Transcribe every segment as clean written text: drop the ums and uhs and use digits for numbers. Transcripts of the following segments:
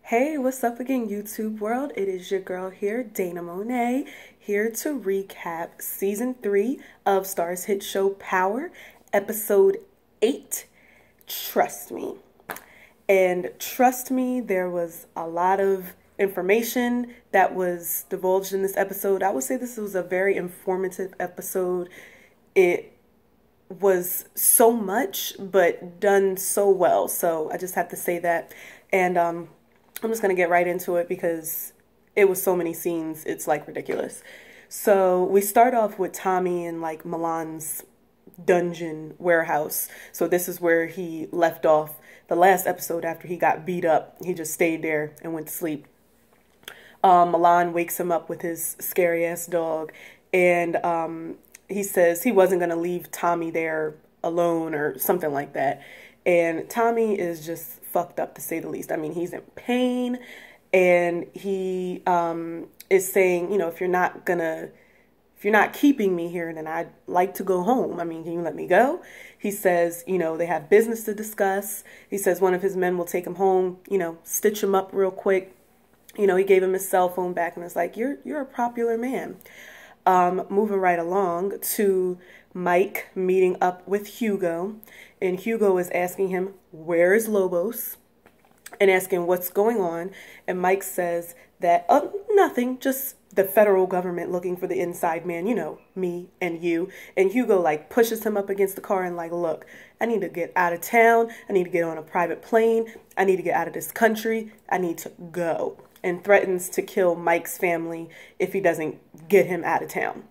Hey, what's up again, YouTube world? It is your girl here, Dana Monet, here to recap season 3 of Star's hit show Power, episode 8, Trust Me. And trust me, there was a lot of information that was divulged in this episode. I would say this was a very informative episode. It was so much, but done so well. So I just have to say that. And I'm just going to get right into it because it was so many scenes. It's like ridiculous. So we start off with Tommy in like Milan's dungeon warehouse. So this is where he left off the last episode after he got beat up. He just stayed there and went to sleep. Milan wakes him up with his scary ass dog, and he says he wasn't going to leave Tommy there alone or something like that. And Tommy is just fucked up, to say the least. I mean, he's in pain, and he is saying, you know, if you're not keeping me here, then I'd like to go home. I mean, can you let me go? He says, you know, they have business to discuss. He says one of his men will take him home, you know, stitch him up real quick. You know, he gave him his cell phone back, and it's like, you're a popular man. Moving right along to Mike meeting up with Hugo, and Hugo is asking him, where is Lobos? And asking what's going on. And Mike says that, nothing, just the federal government looking for the inside man, you know, me and you. And Hugo like pushes him up against the car and like, look, I need to get out of town. I need to get on a private plane. I need to get out of this country. I need to go. And threatens to kill Mike's family if he doesn't get him out of town.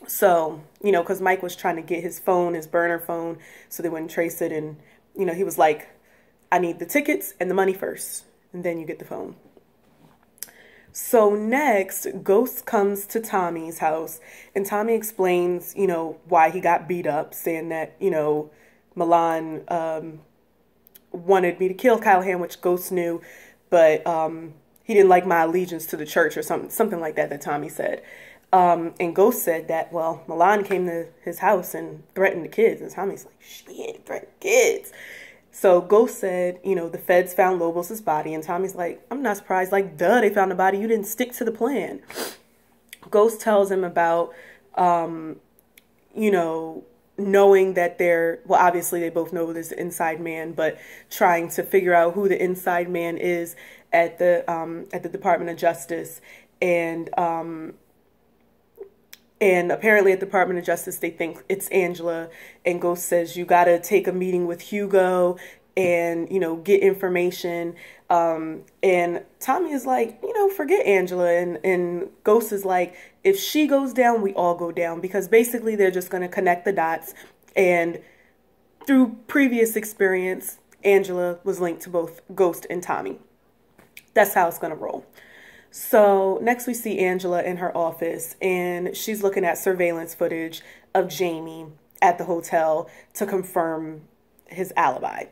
So, you know, because Mike was trying to get his phone, his burner phone, so they wouldn't trace it. And, you know, he was like, I need the tickets and the money first, and then you get the phone. So next, Ghost comes to Tommy's house, and Tommy explains, you know, why he got beat up, saying that, you know, Milan wanted me to kill Callahan, which Ghost knew, but he didn't like my allegiance to the church or something like that Tommy said. And Ghost said that, well, Milan came to his house and threatened the kids. And Tommy's like, shit, threatened kids. So Ghost said, you know, the feds found Lobos' body. And Tommy's like, I'm not surprised. Like, duh, they found the body. You didn't stick to the plan. Ghost tells him about, you know, knowing that well, obviously they both know there's an inside man, but trying to figure out who the inside man is at the Department of Justice. And apparently at the Department of Justice, they think it's Angela. And Ghost says, you got to take a meeting with Hugo and, you know, get information. And Tommy is like, you know, forget Angela. And Ghost is like, if she goes down, we all go down. Because basically they're just going to connect the dots. And through previous experience, Angela was linked to both Ghost and Tommy. That's how it's going to roll. So next we see Angela in her office, and she's looking at surveillance footage of Jamie at the hotel to confirm his alibi.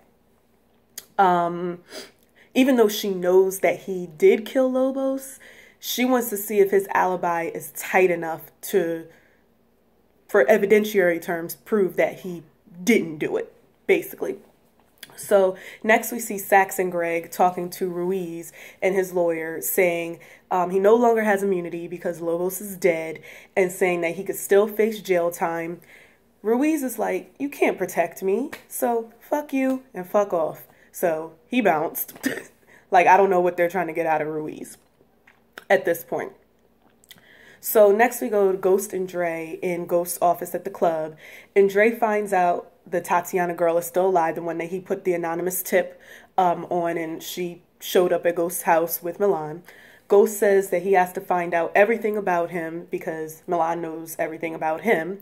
Even though she knows that he did kill Lobos, she wants to see if his alibi is tight enough for evidentiary terms, prove that he didn't do it, basically. So next we see Sax and Greg talking to Ruiz and his lawyer, saying he no longer has immunity because Lobos is dead, and saying that he could still face jail time. Ruiz is like, you can't protect me, so fuck you and fuck off. So he bounced. Like, I don't know what they're trying to get out of Ruiz at this point. So next we go to Ghost and Dre in Ghost's office at the club, and Dre finds out the Tatiana girl is still alive, the one that he put the anonymous tip on, and she showed up at Ghost's house with Milan. Ghost says that he has to find out everything about him because Milan knows everything about him.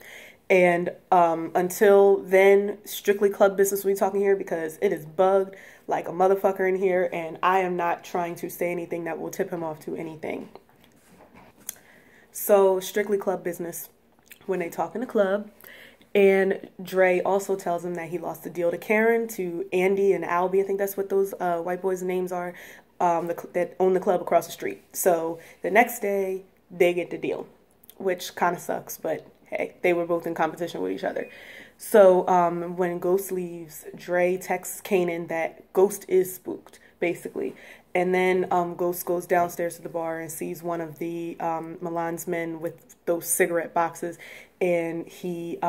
And until then, strictly club business we're talking here, because it is bugged like a motherfucker in here, and I am not trying to say anything that will tip him off to anything. So strictly club business when they talk in the club. And Dre also tells him that he lost the deal to Karen, to Andy and Albie. I think that's what those white boys' names are, that own the club across the street. So the next day, they get the deal, which kind of sucks, but hey, they were both in competition with each other. So when Ghost leaves, Dre texts Kanan that Ghost is spooked. basically. And then Ghost goes downstairs to the bar and sees one of the Milan's men with those cigarette boxes, and he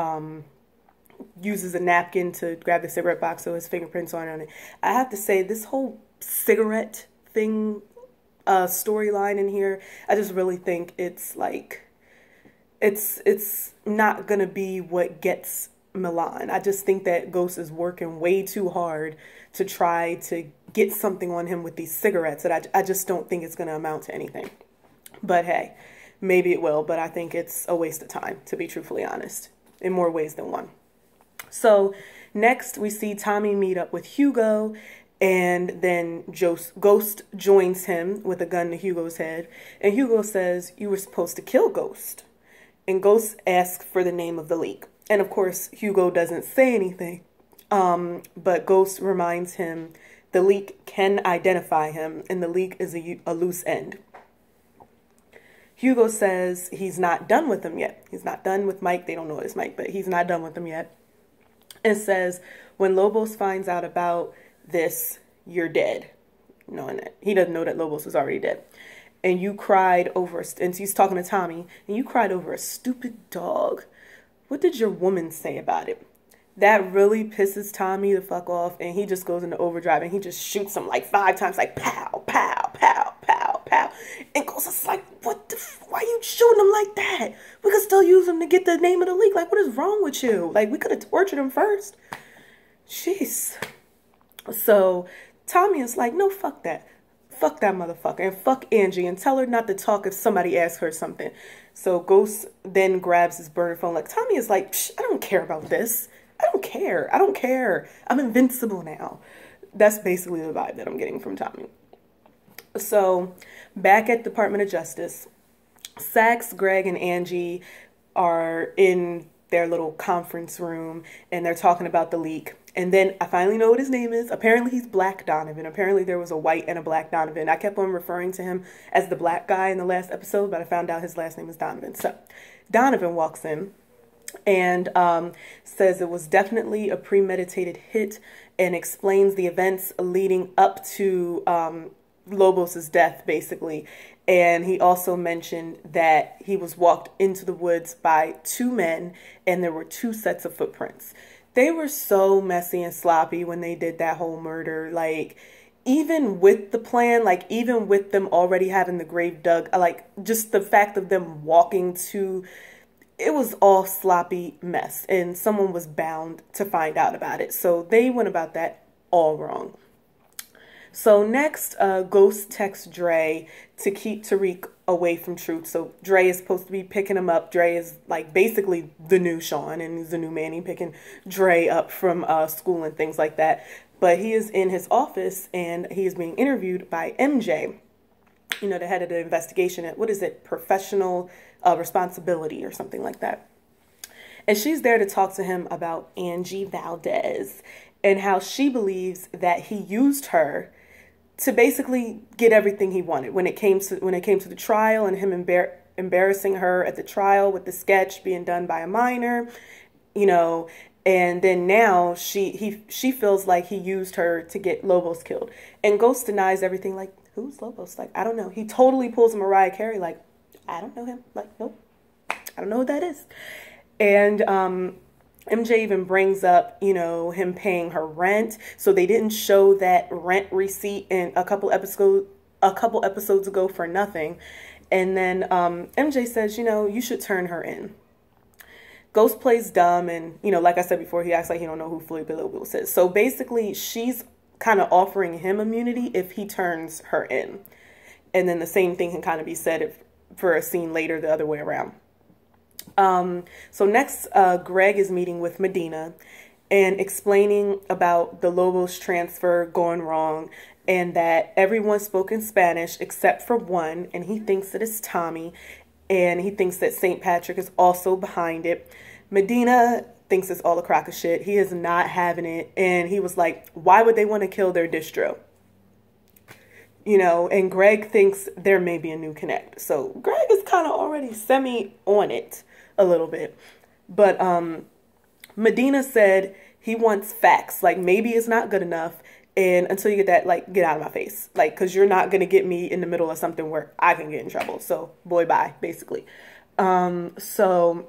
uses a napkin to grab the cigarette box so his fingerprints aren't on it. I have to say, this whole cigarette thing storyline in here, I just really think it's like, it's not gonna be what gets Milan. I just think that Ghost is working way too hard to try to get something on him with these cigarettes that I just don't think it's gonna amount to anything. But hey, maybe it will, but I think it's a waste of time, to be truthfully honest, in more ways than one. So next we see Tommy meet up with Hugo, and then Ghost joins him with a gun to Hugo's head, and Hugo says, "You were supposed to kill Ghost." And Ghost asks for the name of the leak. And of course, Hugo doesn't say anything, but Ghost reminds him the leak can identify him, and the leak is a loose end. Hugo says he's not done with him yet. He's not done with Mike. They don't know it's Mike, but he's not done with him yet. And says, when Lobos finds out about this, you're dead. Knowing that he doesn't know that Lobos was already dead. And you cried over, and he's talking to Tommy, and you cried over a stupid dog. What did your woman say about it? That really pisses Tommy the fuck off, and he just goes into overdrive, and he just shoots him like 5 times, like pow, pow, pow, pow, pow. And Ghost is like, what the why are you shooting him like that? We could still use him to get the name of the leak. Like, what is wrong with you? Like, we could have tortured him first. Jeez. So Tommy is like, no, fuck that. Fuck that motherfucker, and fuck Angie, and tell her not to talk if somebody asks her something. So Ghost then grabs his burner phone. Like, Tommy is like, I don't care about this. I don't care. I don't care. I'm invincible now. That's basically the vibe that I'm getting from Tommy. So back at Department of Justice, Sax, Greg, and Angie are in their little conference room, and they're talking about the leak. And then I finally know what his name is. Apparently he's Black Donovan. Apparently there was a white and a Black Donovan. I kept on referring to him as the black guy in the last episode, but I found out his last name is Donovan. So Donovan walks in and says it was definitely a premeditated hit, and explains the events leading up to Lobos' death, basically. And he also mentioned that he was walked into the woods by 2 men, and there were 2 sets of footprints. They were so messy and sloppy when they did that whole murder. Like, even with the plan, like, even with them already having the grave dug, like, just the fact of them walking to, it was all sloppy mess, and someone was bound to find out about it. So they went about that all wrong. So next, Ghost texts Dre to keep Tariq away from Truth. So Dre is supposed to be picking him up. Dre is like basically the new Sean, and he's the new Manny, picking Dre up from school and things like that. But he is in his office, and he is being interviewed by MJ, you know, the head of the investigation at, what is it, professional responsibility or something like that. And she's there to talk to him about Angie Valdez and how she believes that he used her to basically get everything he wanted when it came to the trial, and him embarrassing her at the trial with the sketch being done by a minor, you know. And then now she feels like he used her to get Lobos killed. And Ghost denies everything. Like, who's Lobos? Like, I don't know. He totally pulls a Mariah Carey. Like, I don't know him. Like, nope, I don't know who that is. And MJ even brings up, you know, him paying her rent. So they didn't show that rent receipt in a couple episodes ago for nothing. And then MJ says, you know, you should turn her in. Ghost plays dumb, and, you know, like I said before, he acts like he don't know who Felipe Lobos is. So basically, she's kind of offering him immunity if he turns her in. And then the same thing can kind of be said for a scene later the other way around. So next, Greg is meeting with Medina and explaining about the Lobos transfer going wrong, and that everyone spoke in Spanish except for one, and he thinks that it's Tommy, and he thinks that St. Patrick is also behind it. Medina thinks it's all a crock of shit. He is not having it, and he was like, why would they want to kill their distro? You know, and Greg thinks there may be a new connect. So Greg is kind of already semi on it a little bit. But Medina said he wants facts. Like, maybe it's not good enough And until you get that, like, get out of my face. Like, because you're not going to get me in the middle of something where I can get in trouble. So, boy, bye, basically. So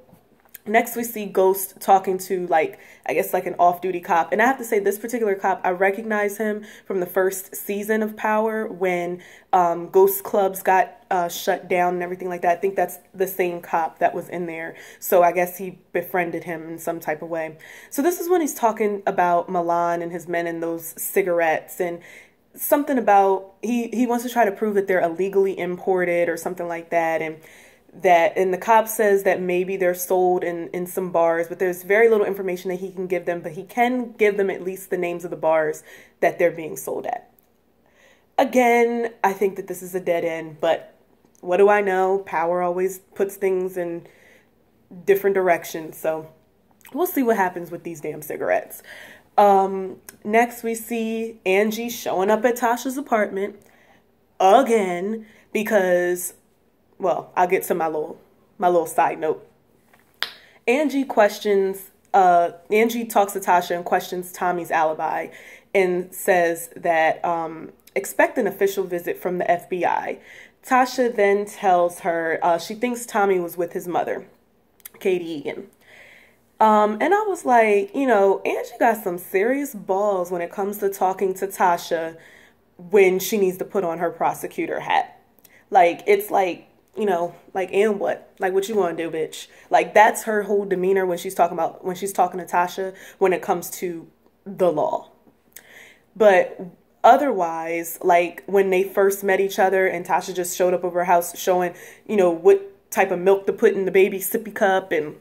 next we see Ghost talking to, like, I guess like an off-duty cop. And I have to say, this particular cop, I recognize him from the first season of Power when Ghost clubs got shut down and everything like that. I think that's the same cop that was in there. So I guess he befriended him in some type of way. So this is when he's talking about Milan and his men and those cigarettes, and something about he wants to try to prove that they're illegally imported or something like that. And the cop says that maybe they're sold in some bars, but there's very little information that he can give them, but he can give them at least the names of the bars that they're being sold at. Again, I think that this is a dead end, but what do I know? Power always puts things in different directions, so we'll see what happens with these damn cigarettes. Next we see Angie showing up at Tasha's apartment again because, well, I'll get to my little side note. Angie talks to Tasha and questions Tommy's alibi and says that expect an official visit from the FBI. Tasha then tells her she thinks Tommy was with his mother, Katie Egan. And I was like, Angie got some serious balls when it comes to talking to Tasha when she needs to put on her prosecutor hat. Like, it's like, like, and what? Like, what you want to do, bitch? Like, that's her whole demeanor when she's talking to Tasha when it comes to the law. But otherwise, like, when they first met each other and Tasha just showed up over her house showing, what type of milk to put in the baby's sippy cup, and,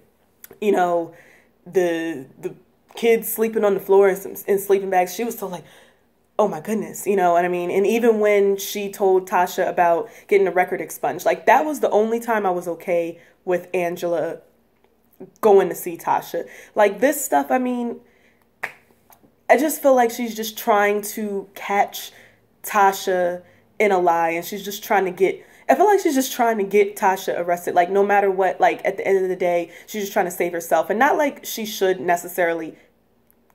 the kids sleeping on the floor in sleeping bags, she was so like, oh my goodness, you know what I mean? And even when she told Tasha about getting the record expunged, like, that was the only time I was okay with Angela going to see Tasha. Like, this stuff, I mean, I just feel like she's just trying to catch Tasha in a lie, and she's just trying to get Tasha arrested. Like, no matter what, like, at the end of the day, she's just trying to save herself. And not like she should necessarily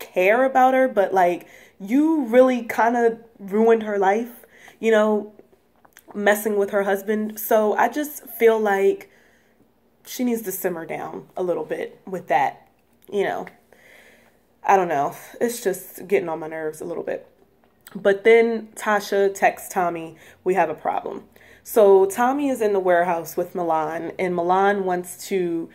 care about her, but like, you really kind of ruined her life, messing with her husband. So I just feel like she needs to simmer down a little bit with that, I don't know. It's just getting on my nerves a little bit. But then Tasha texts Tommy, we have a problem. So Tommy is in the warehouse with Milan, and Milan wants to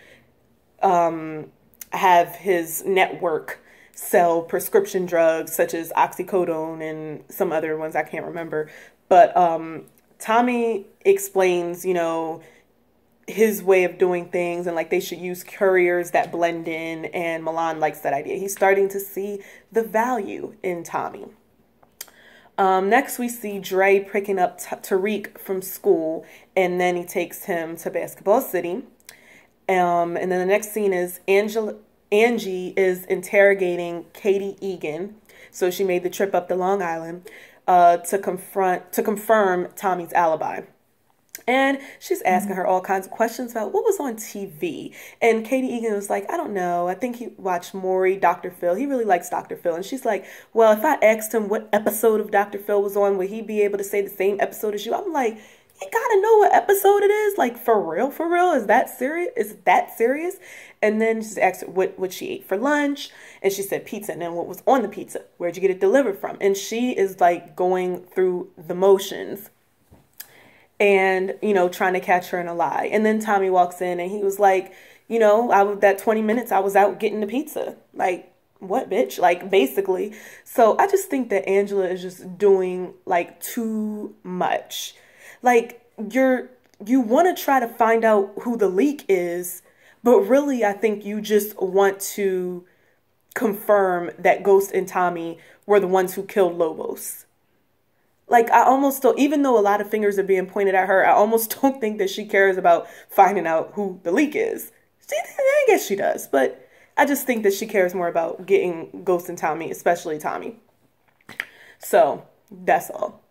have his network sell prescription drugs such as oxycodone and some other ones I can't remember. But Tommy explains, his way of doing things, and like they should use couriers that blend in, and Milan likes that idea. He's starting to see the value in Tommy. Next we see Dre picking up Tariq from school, and then he takes him to Basketball City. And then the next scene is Angie is interrogating Katie Egan. So she made the trip up to Long Island to confirm Tommy's alibi. And she's asking her all kinds of questions about what was on TV. And Katie Egan was like, I don't know. I think he watched Maury, Dr. Phil. He really likes Dr. Phil. And she's like, well, if I asked him what episode of Dr. Phil was on, would he be able to say the same episode as you? I'm like, you gotta know what episode it is. Like, for real? Is that serious? Is that serious? And then she asked her what she ate for lunch. And she said pizza. And then what was on the pizza? Where'd you get it delivered from? And she is like going through the motions and, trying to catch her in a lie. And then Tommy walks in and he was like, that 20 minutes I was out getting the pizza. Like, what, bitch? Like, basically. So I just think that Angela is just doing like too much. Like, you want to try to find out who the leak is, but really I think you just want to confirm that Ghost and Tommy were the ones who killed Lobos. Like, I almost don't, even though a lot of fingers are being pointed at her, I almost don't think that she cares about finding out who the leak is. I guess she does, but I just think that she cares more about getting Ghost and Tommy, especially Tommy. So, that's all.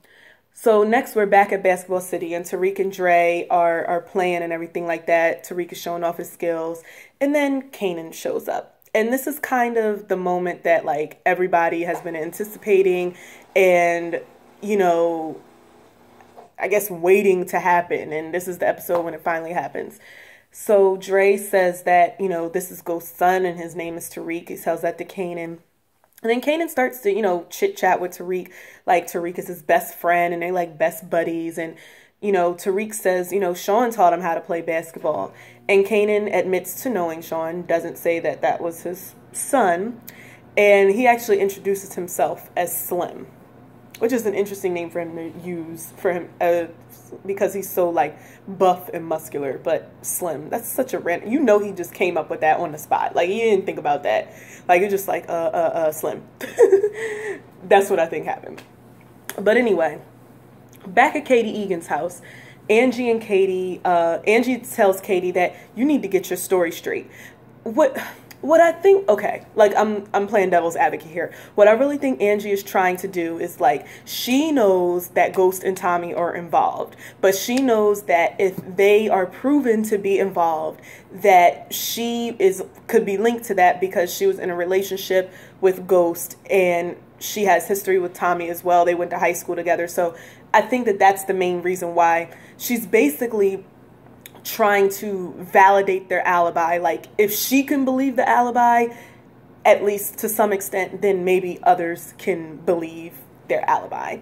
So next we're back at Basketball City, and Tariq and Dre are playing and everything like that. Tariq is showing off his skills, and then Kanan shows up. And this is kind of the moment that like everybody has been anticipating and, you know, I guess waiting to happen. And this is the episode when it finally happens. So Dre says that, you know, this is Ghost's son and his name is Tariq. He tells that to Kanan. And then Kanan starts to, you know, chit chat with Tariq. Like Tariq is his best friend and they like best buddies. And, you know, Tariq says, you know, Sean taught him how to play basketball. And Kanan admits to knowing Sean, doesn't say that that was his son. And he actually introduces himself as Slim, which is an interesting name for him to use for him because he's so like buff and muscular, but Slim. That's such a random, you know, he just came up with that on the spot. Like he didn't think about that. Like it's just like, Slim. That's what I think happened. But anyway, back at Katie Egan's house, Angie and Katie, Angie tells Katie that you need to get your story straight. What I think, okay, like I'm playing devil's advocate here. What I really think Angie is trying to do is like, she knows that Ghost and Tommy are involved, but she knows that if they are proven to be involved, that she could be linked to that because she was in a relationship with Ghost and she has history with Tommy as well. They went to high school together. So I think that that's the main reason why she's basically trying to validate their alibi. Like if she can believe the alibi, at least to some extent, then maybe others can believe their alibi.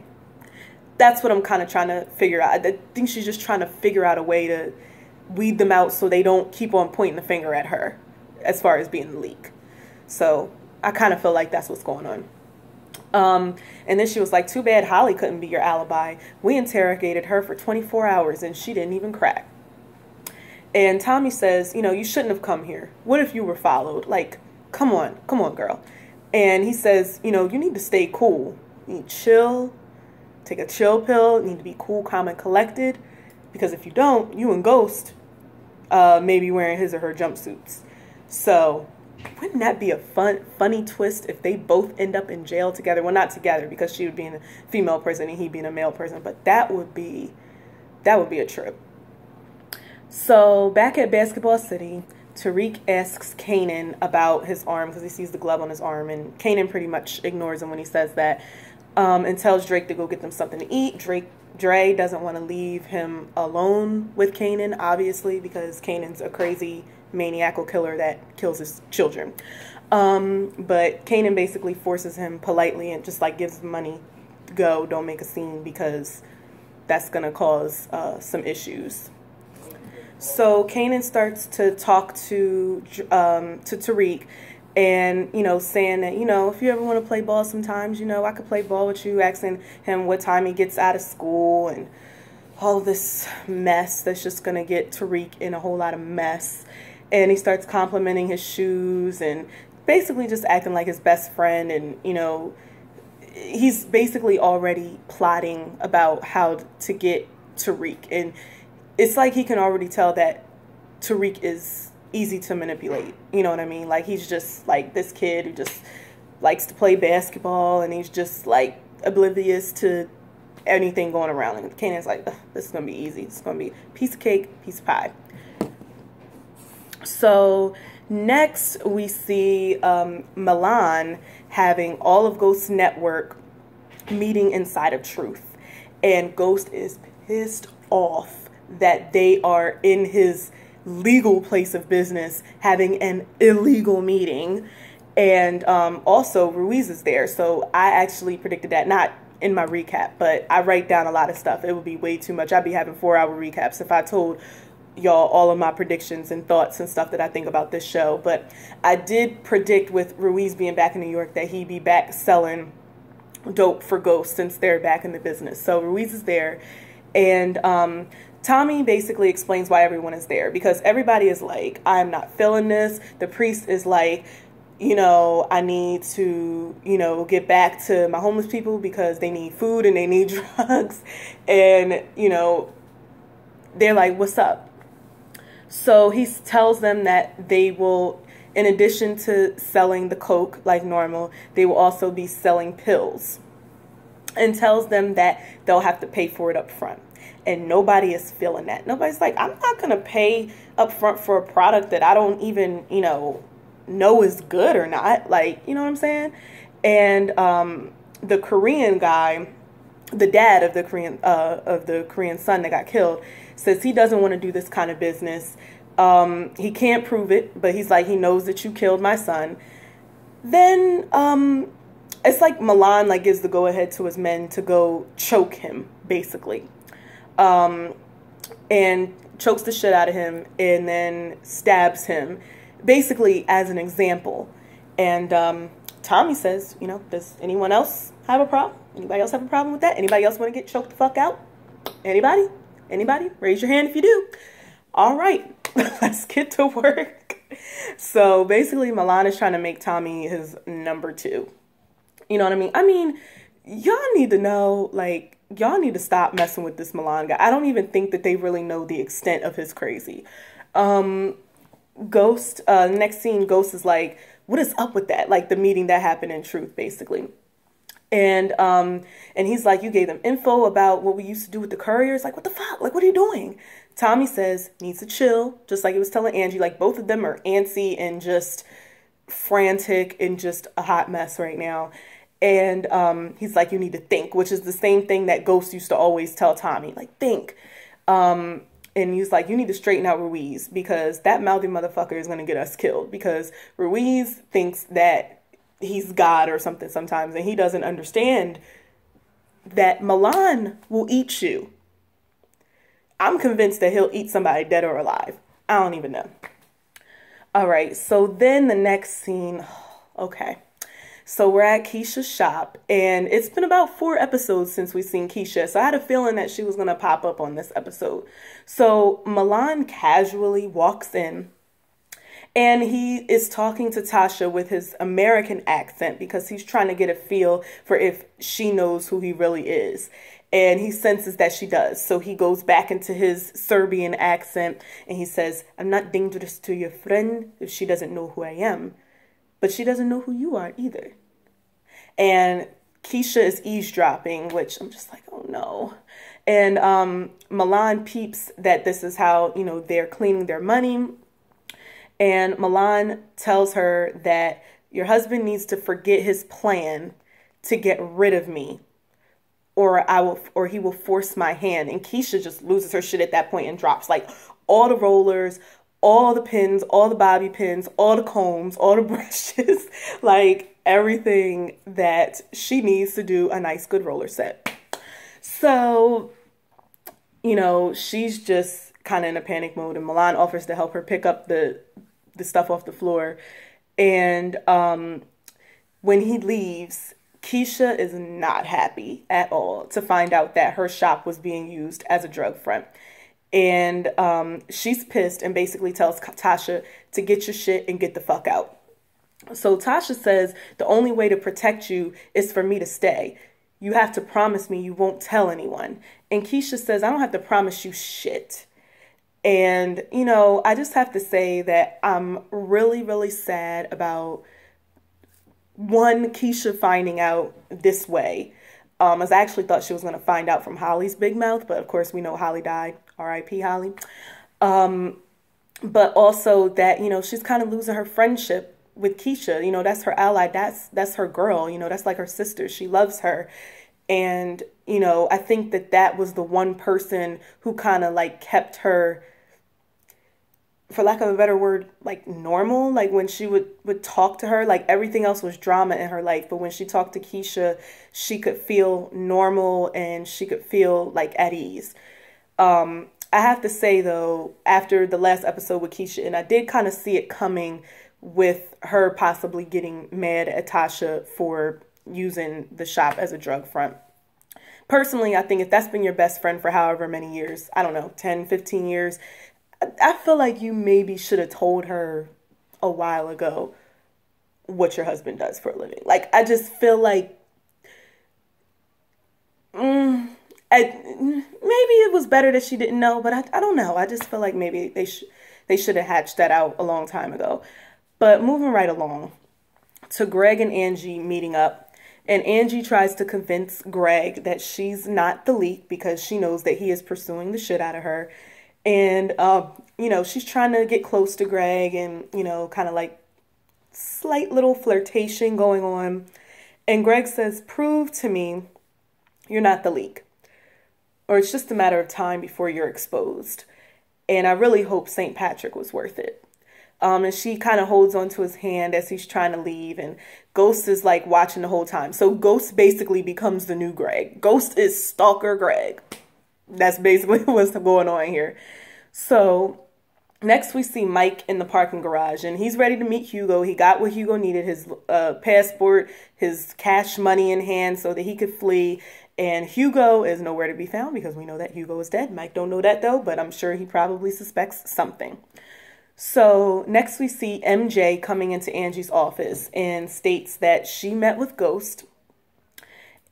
That's what I'm kind of trying to figure out. I think she's just trying to figure out a way to weed them out so they don't keep on pointing the finger at her as far as being the leak. So I kind of feel like that's what's going on. And then she was like, too bad Holly couldn't be your alibi. We interrogated her for 24 hours and she didn't even crack. And Tommy says, you know, you shouldn't have come here. What if you were followed? Like, come on, girl. And he says, you know, you need to stay cool. You need to chill, take a chill pill. You need to be cool, calm, and collected. Because if you don't, you and Ghost may be wearing his or her jumpsuits. So wouldn't that be a funny twist if they both end up in jail together? Well, not together because she would be a female person and he'd be a male person. But that would be a trip. So back at Basketball City, Tariq asks Kanan about his arm because he sees the glove on his arm. And Kanan pretty much ignores him when he says that and tells Drake to go get them something to eat. Dre doesn't want to leave him alone with Kanan, obviously, because Kanan's a crazy maniacal killer that kills his children. But Kanan basically forces him politely and just like gives him money. Go, don't make a scene because that's going to cause some issues. So Kanan starts to talk to Tariq and, you know, saying that, you know, if you ever want to play ball sometimes, you know, I could play ball with you, asking him what time he gets out of school and all of this mess that's just going to get Tariq in a whole lot of mess. And he starts complimenting his shoes and basically just acting like his best friend. And, you know, he's basically already plotting about how to get Tariq. And it's like he can already tell that Tariq is easy to manipulate. You know what I mean? Like he's just like this kid who just likes to play basketball and he's just like oblivious to anything going around. And Kanan's like, this is going to be easy. It's going to be piece of cake, piece of pie. So next we see Milan having all of Ghost's network meeting inside of Truth. And Ghost is pissed off that they are in his legal place of business having an illegal meeting. And also Ruiz is there. So I actually predicted that, not in my recap, but I write down a lot of stuff. It would be way too much. I'd be having 4-hour recaps if I told y'all all of my predictions and thoughts and stuff that I think about this show. But I did predict with Ruiz being back in New York that he'd be back selling dope for Ghost since they're back in the business. So Ruiz is there. And Tommy basically explains why everyone is there because everybody is like, I'm not feeling this. The priest is like, you know, I need to, you know, get back to my homeless people because they need food and they need drugs. And, you know, they're like, what's up? So he tells them that they will, in addition to selling the coke like normal, they will also be selling pills. And tells them that they'll have to pay for it up front. And nobody is feeling that. Nobody's like, I'm not going to pay up front for a product that I don't even, you know, know is good or not. Like, you know what I'm saying? And the Korean guy, the dad of the Korean son that got killed, says he doesn't want to do this kind of business. He can't prove it, but he's like, he knows that you killed my son. Then it's like Milan like gives the go ahead to his men to go choke him, basically, and chokes the shit out of him, and then stabs him, basically as an example. And Tommy says, you know, does anyone else have a problem? Anybody else have a problem with that? Anybody else want to get choked the fuck out? Anybody? Anybody? Raise your hand if you do. All right, let's get to work. So basically, Milan is trying to make Tommy his number two. You know what I mean? I mean, y'all need to know, like, y'all need to stop messing with this Milan guy. I don't even think that they really know the extent of his crazy. Ghost, next scene, Ghost is like, what is up with that? Like the meeting that happened in Truth, basically. And he's like, you gave them info about what we used to do with the couriers. Like, what the fuck? Like, what are you doing? Tommy says, needs to chill. Just like he was telling Angie, like both of them are antsy and just frantic and just a hot mess right now. And he's like, you need to think, which is the same thing that Ghost used to always tell Tommy, like, think. And he's like, you need to straighten out Ruiz because that mouthy motherfucker is going to get us killed because Ruiz thinks that he's God or something sometimes, and he doesn't understand that Milan will eat you. I'm convinced that he'll eat somebody dead or alive. I don't even know. All right, so then the next scene, okay. So we're at Kesha's shop, and it's been about 4 episodes since we've seen Kesha, so I had a feeling that she was going to pop up on this episode. So Milan casually walks in, and he is talking to Tasha with his American accent because he's trying to get a feel for if she knows who he really is. And he senses that she does. So he goes back into his Serbian accent and he says, I'm not dangerous to your friend if she doesn't know who I am. But she doesn't know who you are either. And Kesha is eavesdropping, which I'm just like, oh no. And Milan peeps that this is how, you know, they're cleaning their money. And Milan tells her that your husband needs to forget his plan to get rid of me, or he will force my hand. And Kesha just loses her shit at that point and drops like all the rollers, all the pins, all the bobby pins, all the combs, all the brushes, like everything that she needs to do a nice good roller set. So, you know, she's just kind of in a panic mode, and Milan offers to help her pick up the stuff off the floor. And when he leaves, Kesha is not happy at all to find out that her shop was being used as a drug front. And she's pissed and basically tells Tasha to get your shit and get the fuck out. So Tasha says, the only way to protect you is for me to stay. You have to promise me you won't tell anyone. And Kesha says, I don't have to promise you shit. And, you know, I just have to say that I'm really, really sad about, one, Kesha finding out this way. As I actually thought she was going to find out from Holly's big mouth, but of course we know Holly died. R.I.P. Holly. But also that, you know, she's kind of losing her friendship with Kesha. You know, that's her ally. That's her girl. You know, that's like her sister. She loves her. And, you know, I think that that was the one person who kind of like kept her, for lack of a better word, like normal. Like when she would talk to her, like everything else was drama in her life. But when she talked to Kesha, she could feel normal and she could feel like at ease. I have to say though, after the last episode with Kesha, and I did kind of see it coming with her possibly getting mad at Tasha for using the shop as a drug front. Personally, I think if that's been your best friend for however many years, I don't know, 10, 15 years, I feel like you maybe should have told her a while ago what your husband does for a living. Like, I just feel like maybe it was better that she didn't know, but I don't know. I just feel like maybe they should have hatched that out a long time ago. But moving right along to Greg and Angie meeting up. And Angie tries to convince Greg that she's not the leak because she knows that he is pursuing the shit out of her. And, you know, she's trying to get close to Greg and, you know, kind of like slight little flirtation going on. And Greg says, prove to me you're not the leak, or it's just a matter of time before you're exposed. And I really hope St. Patrick was worth it. And she kind of holds onto his hand as he's trying to leave. And Ghost is like watching the whole time. So Ghost basically becomes the new Greg. Ghost is Stalker Greg. That's basically what's going on here. So next we see Mike in the parking garage. And he's ready to meet Hugo. He got what Hugo needed. His passport, his cash money in hand so that he could flee. And Hugo is nowhere to be found because we know that Hugo is dead. Mike don't know that though, but I'm sure he probably suspects something. So next we see MJ coming into Angie's office and states that she met with Ghost.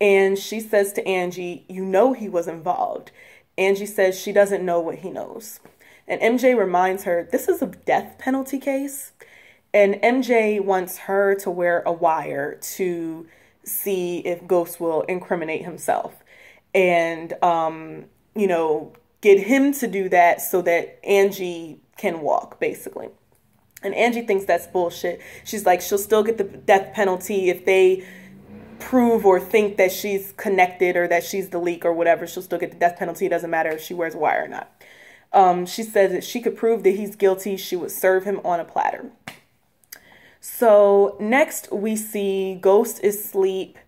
And she says to Angie, you know he was involved. Angie says she doesn't know what he knows. And MJ reminds her, this is a death penalty case. And MJ wants her to wear a wire to see if Ghost will incriminate himself. And, you know, get him to do that so that Angie can walk, basically. And Angie thinks that's bullshit. She's like, she'll still get the death penalty if they prove or think that she's connected or that she's the leak or whatever. She'll still get the death penalty. It doesn't matter if she wears a wire or not. She says that she could prove that he's guilty. She would serve him on a platter. So next we see Ghost is asleep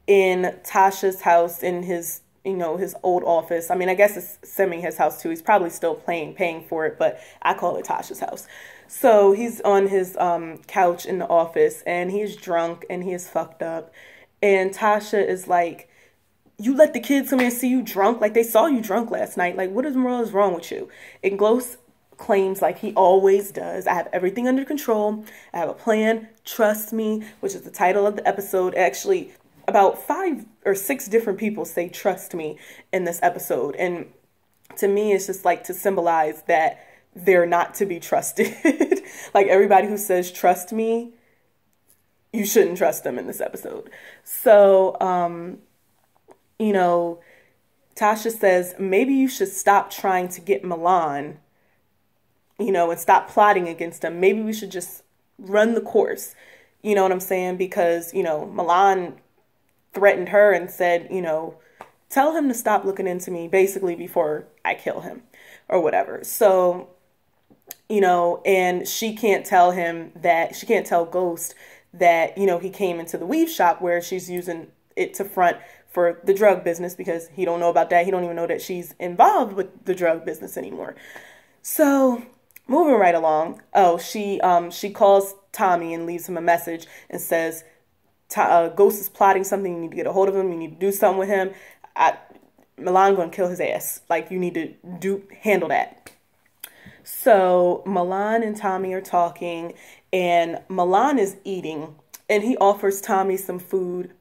in Tasha's house in his, you know, his old office. I mean, I guess it's semi his house too. He's probably still paying for it, but I call it Tasha's house. So he's on his couch in the office and he's drunk and he is fucked up. And Tasha is like, you let the kids come in and see you drunk? Like, they saw you drunk last night. Like, what is wrong with you? And Ghost claims, like he always does, I have everything under control. I have a plan. Trust me, which is the title of the episode. Actually, about 5 or 6 different people say trust me in this episode. And to me, it's just like to symbolize that they're not to be trusted. Like everybody who says trust me, you shouldn't trust them in this episode. So, you know, Tasha says, maybe you should stop trying to get Milan, you know, and stop plotting against him. Maybe we should just run the course. You know what I'm saying? Because, you know, Milan threatened her and said, you know, tell him to stop looking into me basically before I kill him or whatever. So, you know, and she can't tell Ghost that, you know, he came into the weave shop where she's using it to front for the drug business because he don't know about that. He don't even know that she's involved with the drug business anymore. So moving right along. Oh, she calls Tommy and leaves him a message and says, Ghost is plotting something. You need to get a hold of him. You need to do something with him. Milan gonna kill his ass. Like, you need to handle that. So Milan and Tommy are talking and Milan is eating and he offers Tommy some food.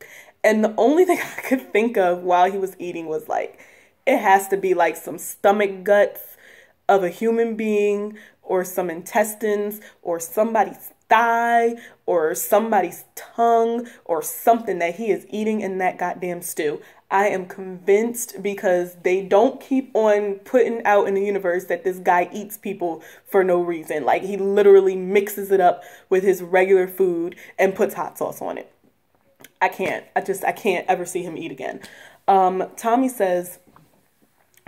And the only thing I could think of while he was eating was like, it has to be like some stomach guts of a human being or some intestines or somebody's thigh or somebody's tongue or something that he is eating in that goddamn stew. I am convinced because they don't keep on putting out in the universe that this guy eats people for no reason. Like, he literally mixes it up with his regular food and puts hot sauce on it. I can't ever see him eat again. Tommy says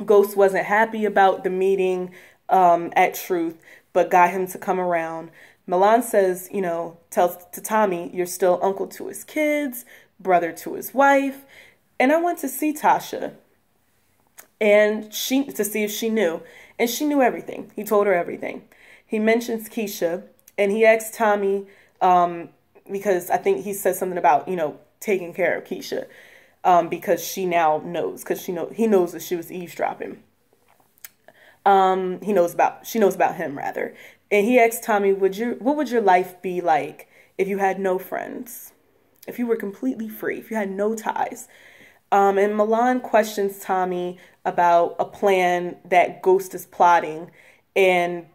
Ghost wasn't happy about the meeting at Truth, but got him to come around. Milan says, you know, tells to Tommy, you're still uncle to his kids, brother to his wife. And I went to see Tasha and to see if she knew. And she knew everything. He told her everything. He mentions Kesha and he asks Tommy, because I think he says something about, you know, taking care of Kesha, because she now knows, because he knows that she was eavesdropping. She knows about him rather. And he asks Tommy, what would your life be like if you had no friends? If you were completely free, if you had no ties? And Milan questions Tommy about a plan that Ghost is plotting. And,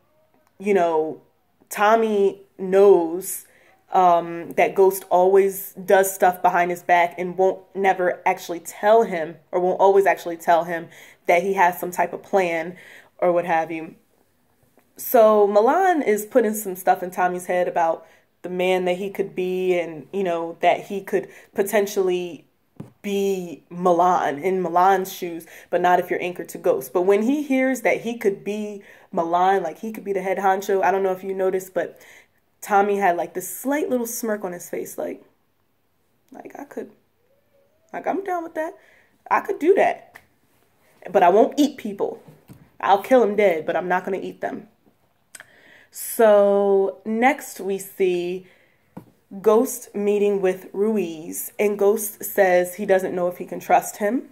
you know, Tommy knows that Ghost always does stuff behind his back and won't always actually tell him that he has some type of plan or what have you. So Milan is putting some stuff in Tommy's head about the man that he could be, and, you know, that he could potentially be Milan, in Milan's shoes, but not if you're anchored to Ghost. But when he hears that he could be Milan, like he could be the head honcho, I don't know if you noticed, but Tommy had like this slight little smirk on his face, like I could, like, I'm down with that. I could do that, but I won't eat people. I'll kill them dead, but I'm not going to eat them. So next we see Ghost meeting with Ruiz, and Ghost says he doesn't know if he can trust him,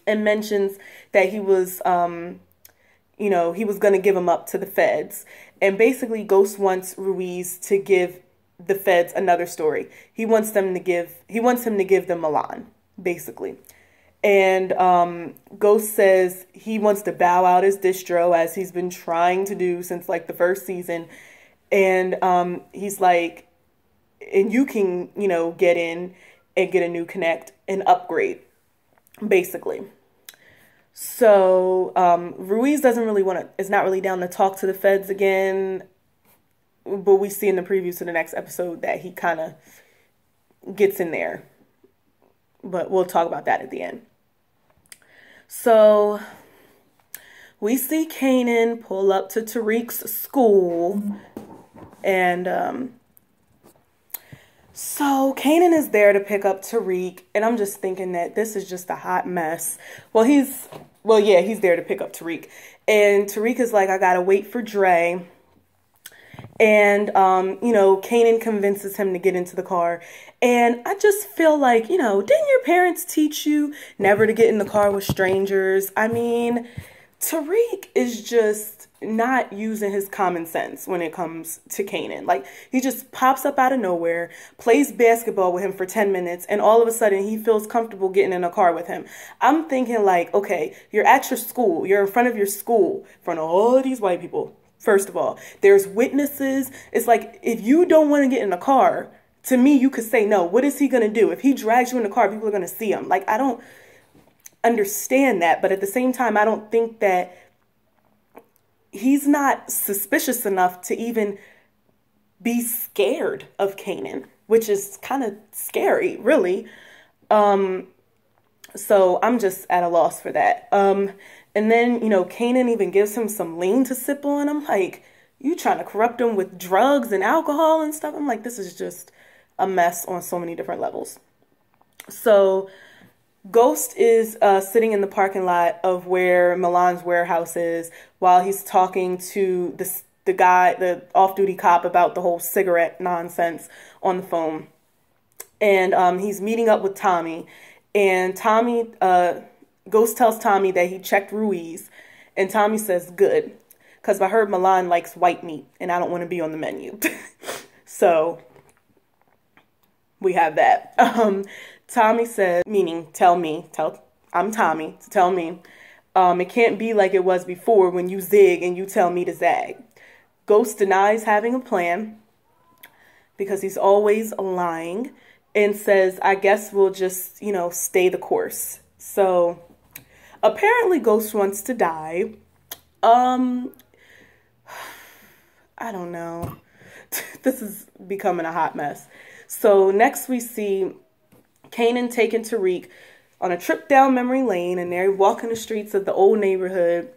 and mentions that he was, you know, he was going to give him up to the feds. And basically Ghost wants Ruiz to give the feds another story. He wants him to give them Milan, basically. And Ghost says he wants to bow out his distro, as he's been trying to do since like the first season. And he's like, and you can, you know, get in and get a new connect and upgrade, basically. So Ruiz is not really down to talk to the feds again, but we see in the previews to the next episode that he kind of gets in there, but we'll talk about that at the end. So we see Kanan pull up to Tariq's school, and so Kanan is there to pick up Tariq, and I'm just thinking that this is just a hot mess. Well, he's there to pick up Tariq, and Tariq is like, I gotta wait for Dre. And, you know, Kanan convinces him to get into the car. And I just feel like, you know, didn't your parents teach you never to get in the car with strangers? I mean, Tariq is just not using his common sense when it comes to Kanan. Like, he just pops up out of nowhere, plays basketball with him for 10 minutes, and all of a sudden he feels comfortable getting in a car with him. I'm thinking like, okay, you're at your school. You're in front of your school, in front of all of these white people. First of all, there's witnesses. It's like, if you don't want to get in a car, to me, you could say no. What is he going to do? If he drags you in the car, people are going to see him. Like, I don't understand that. But at the same time, I don't think that he's not suspicious enough to even be scared of Kanan, which is kind of scary, really. So I'm just at a loss for that. And then, you know, Kanan even gives him some lean to sip on. I'm like, you trying to corrupt him with drugs and alcohol and stuff? I'm like, this is just a mess on so many different levels. So Ghost is sitting in the parking lot of where Milan's warehouse is while he's talking to the guy, the off-duty cop, about the whole cigarette nonsense on the phone. And he's meeting up with Tommy. And Ghost tells Tommy that he checked Ruiz, and Tommy says, good, because I heard Milan likes white meat, and I don't want to be on the menu. So we have that. Tommy said, meaning I'm Tommy, to tell me, it can't be like it was before when you zig and you tell me to zag. Ghost denies having a plan because he's always lying, and says, I guess we'll just, you know, stay the course. So apparently Ghost wants to die. I don't know. This is becoming a hot mess. So next we see Kanan taking Tariq on a trip down memory lane, and they're walking the streets of the old neighborhood.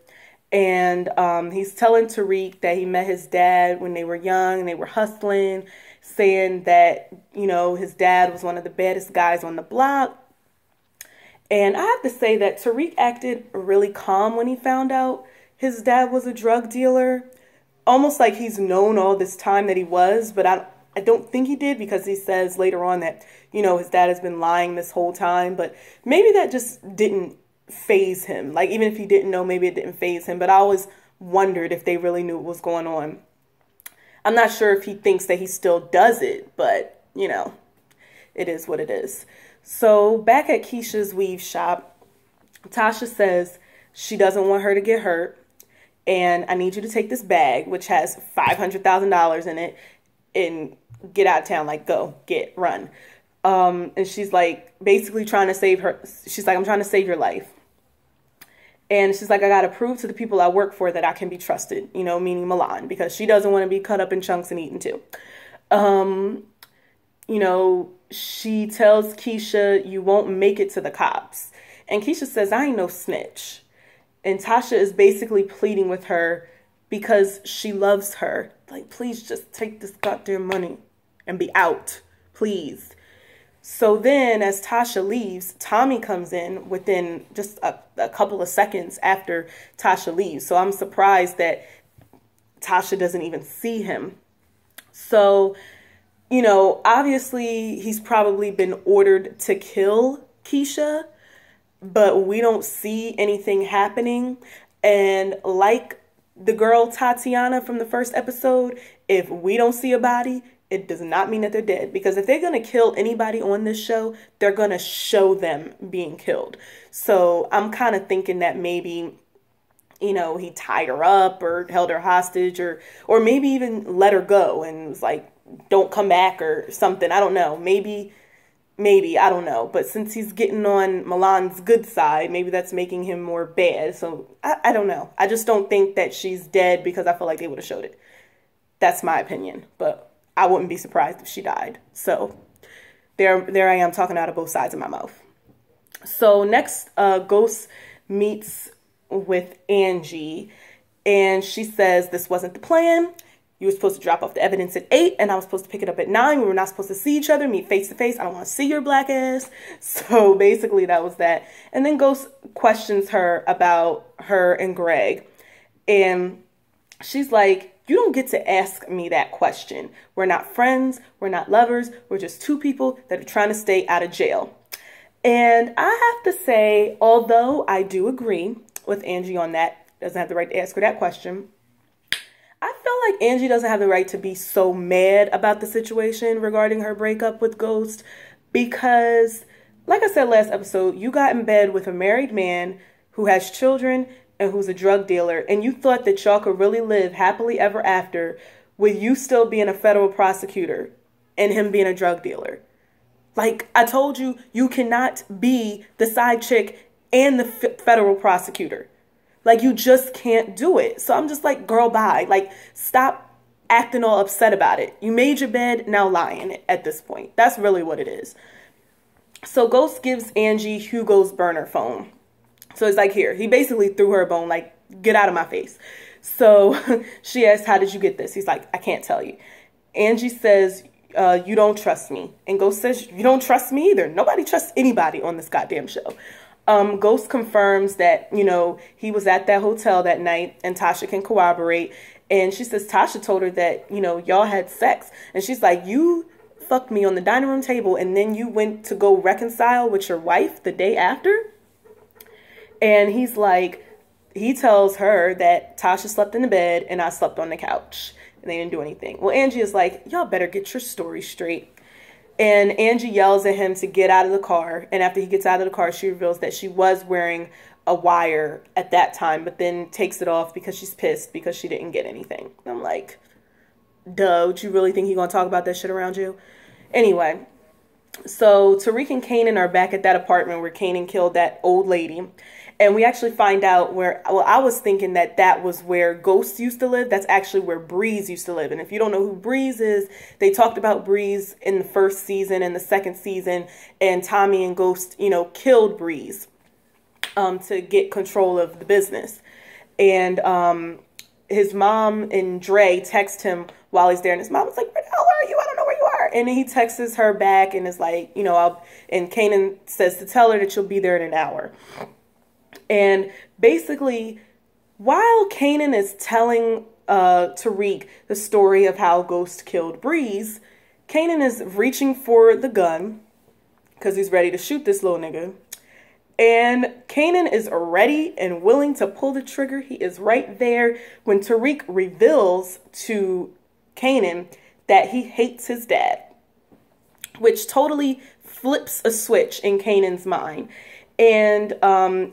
And he's telling Tariq that he met his dad when they were young and they were hustling, saying that, you know, his dad was one of the baddest guys on the block. And I have to say that Tariq acted really calm when he found out his dad was a drug dealer. Almost like he's known all this time that he was, but I don't think he did, because he says later on that, you know, his dad has been lying this whole time. But maybe that just didn't faze him. Like, even if he didn't know, maybe it didn't faze him. But I always wondered if they really knew what was going on. I'm not sure if he thinks that he still does it, but, you know, it is what it is. So back at Kesha's weave shop, Tasha says she doesn't want her to get hurt, and I need you to take this bag, which has $500,000 in it, and get out of town. Like, go, run. And she's like, basically trying to save her. She's like, I'm trying to save your life. And she's like, I got to prove to the people I work for that I can be trusted, you know, meaning Milan, because she doesn't want to be cut up in chunks and eaten too. She tells Kesha, you won't make it to the cops. And Kesha says, I ain't no snitch. And Tasha is basically pleading with her because she loves her. Like, please just take this goddamn money and be out, please. So then as Tasha leaves, Tommy comes in within just a couple of seconds after Tasha leaves. So I'm surprised that Tasha doesn't even see him. So, obviously he's probably been ordered to kill Kesha, but we don't see anything happening. And like the girl Tatiana from the first episode, if we don't see a body, it does not mean that they're dead. Because if they're going to kill anybody on this show, they're going to show them being killed. So I'm kind of thinking that maybe, he tied her up or held her hostage or maybe even let her go and was like, don't come back or something. I don't know. Maybe, I don't know. But since he's getting on Milan's good side, maybe that's making him more bad. So I don't know. I just don't think that she's dead because I feel like they would have showed it. That's my opinion. But I wouldn't be surprised if she died. So there I am talking out of both sides of my mouth. So next, Ghost meets with Angie, and she says, this wasn't the plan. You were supposed to drop off the evidence at 8, and I was supposed to pick it up at 9. We were not supposed to see each other, meet face to face. I don't want to see your black ass. So basically that was that. And then Ghost questions her about her and Greg. And she's like, you don't get to ask me that question. We're not friends. We're not lovers. We're just two people that are trying to stay out of jail. And I have to say, although I do agree with Angie on that, doesn't have the right to ask her that question, I feel like Angie doesn't have the right to be so mad about the situation regarding her breakup with Ghost because, like I said last episode, you got in bed with a married man who has children and who's a drug dealer, and you thought that y'all could really live happily ever after with you still being a federal prosecutor and him being a drug dealer. Like, I told you, you cannot be the side chick and the federal prosecutor. Like, you just can't do it. So I'm just like, girl, bye. Like, stop acting all upset about it. You made your bed, now lie in it at this point. That's really what it is. So Ghost gives Angie Hugo's burner phone. So it's like, here. He basically threw her a bone, like, get out of my face. So she asks, how did you get this? He's like, I can't tell you. Angie says, you don't trust me. And Ghost says, you don't trust me either. Nobody trusts anybody on this goddamn show. Ghost confirms that, he was at that hotel that night, and Tasha can corroborate. And she says Tasha told her that, y'all had sex. And she's like, you fucked me on the dining room table, and then you went to go reconcile with your wife the day after? And he's like, he tells her that Tasha slept in the bed and I slept on the couch. And they didn't do anything. Well, Angie is like, y'all better get your story straight. And Angie yells at him to get out of the car. And after he gets out of the car, she reveals that she was wearing a wire at that time, but then takes it off because she's pissed because she didn't get anything. And I'm like, duh, would you really think he's going to talk about that shit around you? Anyway, so Tariq and Kanan are back at that apartment where Kanan killed that old lady. And we actually find out I was thinking that was where Ghost used to live. That's actually where Breeze used to live. And if you don't know who Breeze is, they talked about Breeze in the first season and the second season. And Tommy and Ghost, killed Breeze to get control of the business. And his mom and Dre text him while he's there. And his mom was like, where the hell are you? I don't know where you are. And then he texts her back and is like, and Kanan says to tell her that she'll be there in an hour. And basically, while Kanan is telling Tariq the story of how Ghost killed Breeze, Kanan is reaching for the gun because he's ready to shoot this little nigga. And Kanan is ready and willing to pull the trigger. He is right there when Tariq reveals to Kanan that he hates his dad, which totally flips a switch in Kanan's mind. And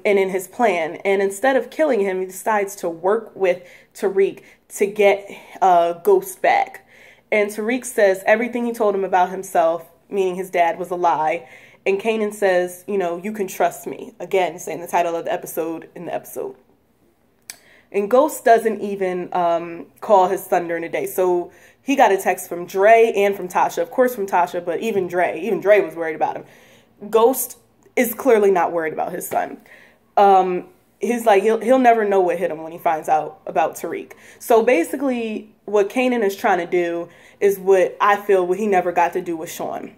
in his plan. And instead of killing him, he decides to work with Tariq to get Ghost back. And Tariq says everything he told him about himself, meaning his dad, was a lie. And Kanan says, you can trust me. Again, saying the title of the episode in the episode. And Ghost doesn't even call his son during the day. So he got a text from Dre and from Tasha. Of course from Tasha, but even Dre was worried about him. Ghost is clearly not worried about his son. He's like, he'll never know what hit him when he finds out about Tariq. So basically what Kanan is trying to do is what I feel what he never got to do with Sean.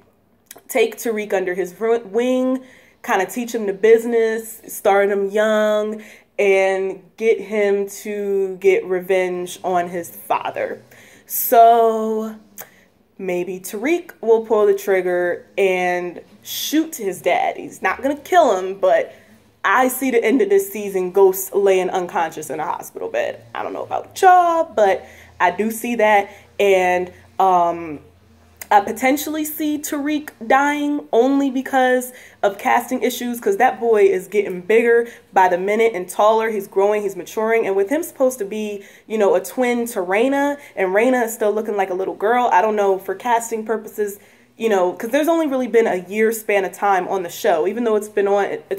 Take Tariq under his wing, kind of teach him the business, start him young, and get him to get revenge on his father. So maybe Tariq will pull the trigger and shoot his dad. He's not going to kill him, but I see the end of this season Ghost laying unconscious in a hospital bed. I don't know about y'all, but I do see that. And I potentially see Tariq dying only because of casting issues, because that boy is getting bigger by the minute and taller. He's growing, he's maturing. And with him supposed to be, you know, a twin to Raina, and Raina is still looking like a little girl. I don't know, for casting purposes, you know, because there's only really been a year span of time on the show. Even though it's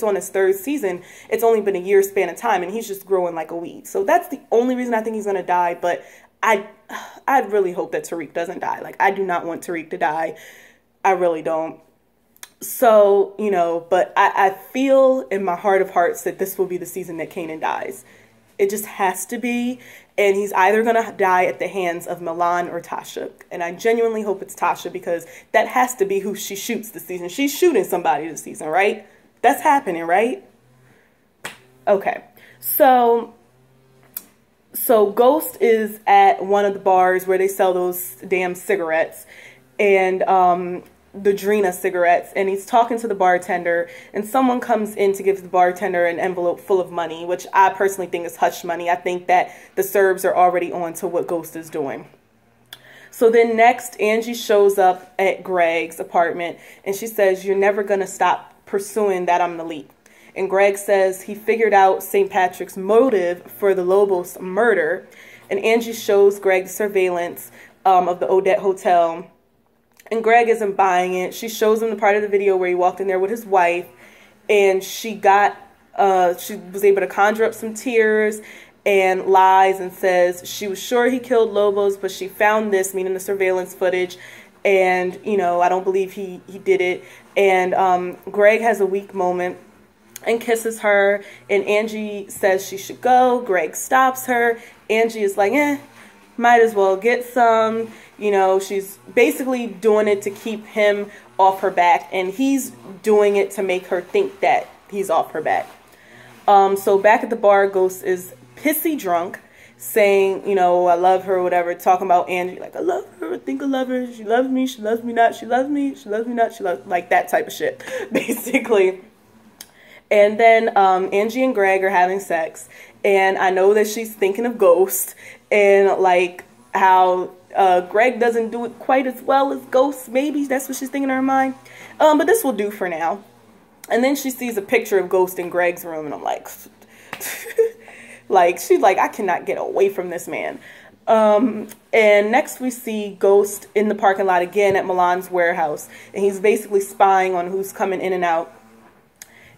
on its third season, it's only been a year span of time, and he's just growing like a weed. So that's the only reason I think he's going to die. But I really hope that Tariq doesn't die. Like, I do not want Tariq to die. I really don't. So, you know, but I feel in my heart of hearts that this will be the season that Kanan dies. It just has to be. And he's either going to die at the hands of Milan or Tasha. And I genuinely hope it's Tasha, because that has to be who she shoots this season. She's shooting somebody this season, right? That's happening, right? Okay. So Ghost is at one of the bars where they sell those damn cigarettes, and the Drina cigarettes, and he's talking to the bartender, and someone comes in to give the bartender an envelope full of money, which I personally think is hush money. I think that the Serbs are already on to what Ghost is doing. So then next, Angie shows up at Greg's apartment, and she says, "You're never going to stop pursuing that I'm the lead." And Greg says he figured out St. Patrick's motive for the Lobos murder. And Angie shows Greg surveillance of the Odette Hotel. And Greg isn't buying it. She shows him the part of the video where he walked in there with his wife. And she was able to conjure up some tears and lies and says she was sure he killed Lobos, but she found this, meaning the surveillance footage. And, you know, I don't believe he did it. And Greg has a weak moment and kisses her, and Angie says she should go. Greg stops her. Angie is like, might as well get some. You know, she's basically doing it to keep him off her back, and he's doing it to make her think that he's off her back. So back at the bar, Ghost is pissy drunk, saying, you know, I love her or whatever, talking about Angie, like, I love her, I think I love her, she loves me, she loves me not, she loves me, she loves me not, she loves, like that type of shit, basically. And then Angie and Greg are having sex, and I know that she's thinking of Ghost, and like how Greg doesn't do it quite as well as Ghost. Maybe that's what she's thinking in her mind. But this will do for now. And then she sees a picture of Ghost in Greg's room, and I'm like, like, she's like, I cannot get away from this man. And next we see Ghost in the parking lot again at Milan's warehouse, and he's basically spying on who's coming in and out.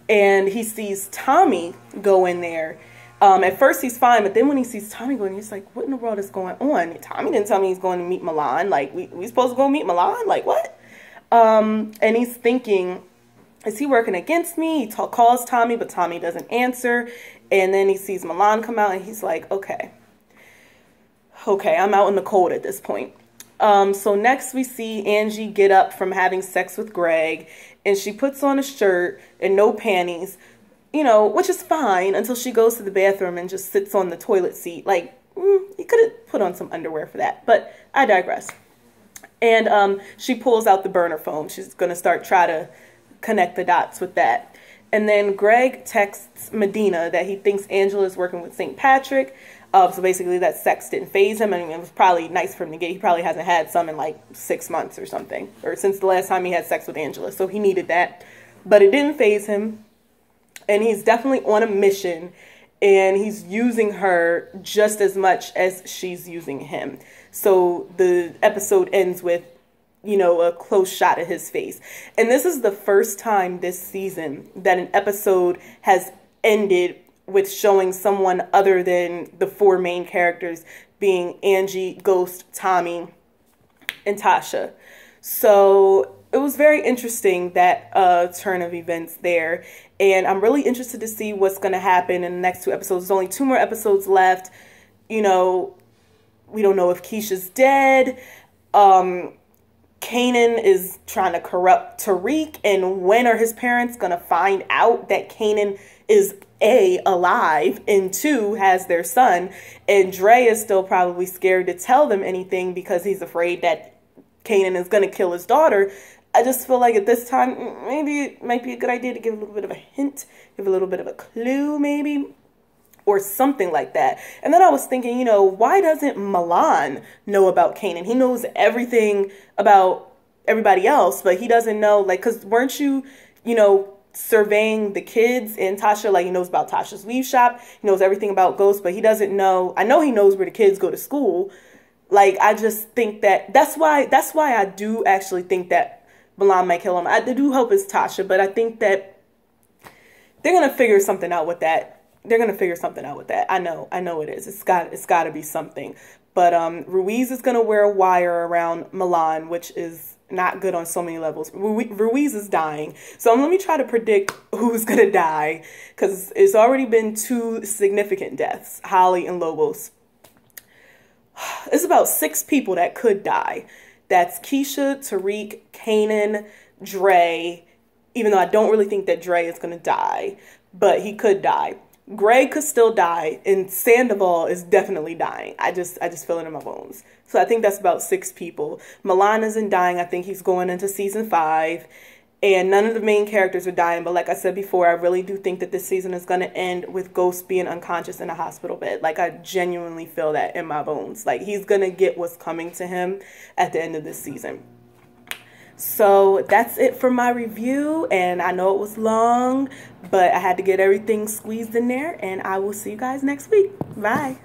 And he sees Tommy go in there. At first he's fine, but then when he sees Tommy going, he's like, what in the world is going on? Tommy didn't tell me he's going to meet Milan. Like, we supposed to go meet Milan? Like, what? And he's thinking, is he working against me? He calls Tommy, but Tommy doesn't answer. And then he sees Milan come out, and he's like, okay, I'm out in the cold at this point. So next we see Angie get up from having sex with Greg, and she puts on a shirt and no panties, you know, which is fine until she goes to the bathroom and just sits on the toilet seat. Like, you could have put on some underwear for that, but I digress. And she pulls out the burner phone. She's going to try to connect the dots with that. And then Greg texts Medina that he thinks Angela's working with St. Patrick. So basically that sex didn't faze him. I mean, it was probably nice for him to get. He probably hasn't had some in like 6 months or something, or since the last time he had sex with Angela. So he needed that, but it didn't faze him. And he's definitely on a mission, and he's using her just as much as she's using him. So the episode ends with, you know, a close shot at his face. And this is the first time this season that an episode has ended with showing someone other than the four main characters being Angie, Ghost, Tommy, and Tasha. So it was very interesting, that turn of events there. And I'm really interested to see what's going to happen in the next 2 episodes. There's only 2 more episodes left. You know, we don't know if Kesha's dead. Kanan is trying to corrupt Tariq. And when are his parents going to find out that Kanan is A, alive, and 2, has their son? And Dre is still probably scared to tell them anything because he's afraid that Kanan is going to kill his daughter. I just feel like at this time, maybe it might be a good idea to give a little bit of a hint, give a little bit of a clue maybe, or something like that. And then I was thinking, you know, why doesn't Milan know about Kanan? He knows everything about everybody else, but he doesn't know, like, because weren't you, you know, surveying the kids and Tasha? Like, he knows about Tasha's weave shop, he knows everything about Ghost, but he doesn't know, I know he knows where the kids go to school. Like, I just think that's why I do actually think that Milan might kill him. I do hope it's Tasha, but I think that they're going to figure something out with that. I know it is. It's got to be something. But Ruiz is going to wear a wire around Milan, which is not good on so many levels. Ruiz is dying. So let me try to predict who's going to die, because it's already been 2 significant deaths, Holly and Lobos. It's about 6 people that could die. That's Kesha, Tariq, Kanan, Dre, even though I don't really think that Dre is going to die, but he could die. Gray could still die, and Sandoval is definitely dying. I just feel it in my bones. So I think that's about 6 people. Milan isn't dying. I think he's going into season 5. And none of the main characters are dying. But like I said before, I really do think that this season is going to end with Ghost being unconscious in a hospital bed. Like, I genuinely feel that in my bones. Like, he's going to get what's coming to him at the end of this season. So that's it for my review. And I know it was long, but I had to get everything squeezed in there. And I will see you guys next week. Bye.